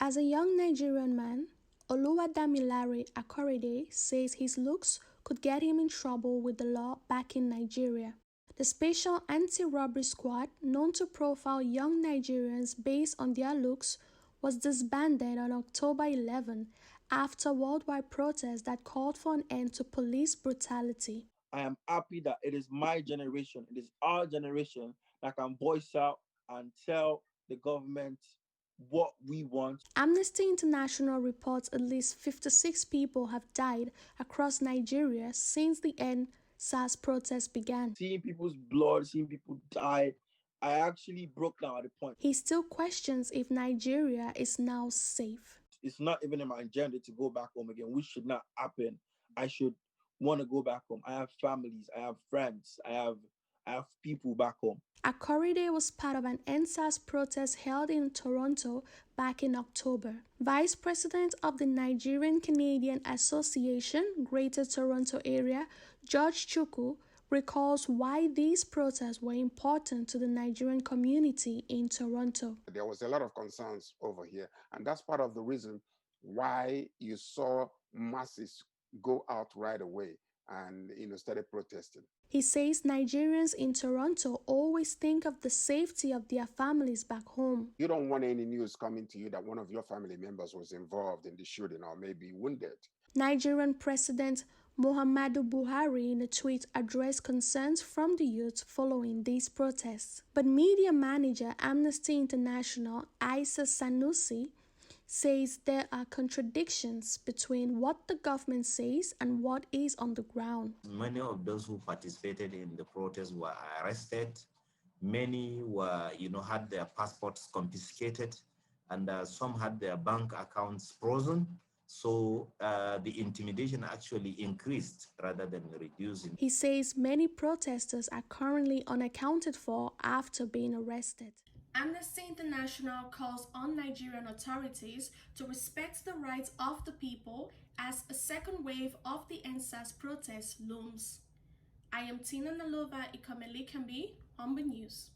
As a young Nigerian man, Oluwadamilare Akorede says his looks could get him in trouble with the law back in Nigeria. The Special Anti-Robbery Squad, known to profile young Nigerians based on their looks, was disbanded on October 11 after worldwide protests that called for an end to police brutality. I am happy that it is my generation, it is our generation that can voice out and tell the government what we want. Amnesty International reports at least 56 people have died across Nigeria since the End SARS protests began. Seeing people's blood, seeing people die, I actually broke down at the point. He still questions if Nigeria is now safe. It's not even in my agenda to go back home again, which should not happen. I should want to go back home. I have families, I have friends, I have people back home. Akorede was part of an End SARS protest held in Toronto back in October. Vice President of the Nigerian-Canadian Association, Greater Toronto Area, George Chukwu, recalls why these protests were important to the Nigerian community in Toronto. There was a lot of concerns over here, and that's part of the reason why you saw masses go out right away and started protesting. He says Nigerians in Toronto always think of the safety of their families back home. You don't want any news coming to you that one of your family members was involved in the shooting or maybe wounded. Nigerian President Muhammadu Buhari in a tweet addressed concerns from the youth following these protests. But media manager Amnesty International Isa Sanusi says there are contradictions between what the government says and what is on the ground. Many of those who participated in the protest were arrested. Many were, had their passports confiscated, and some had their bank accounts frozen. So the intimidation actually increased rather than reducing. He says many protesters are currently unaccounted for after being arrested. Amnesty International calls on Nigerian authorities to respect the rights of the people as a second wave of the End SARS protests looms. I am Nalova, Ikome-Likambi, Humber News.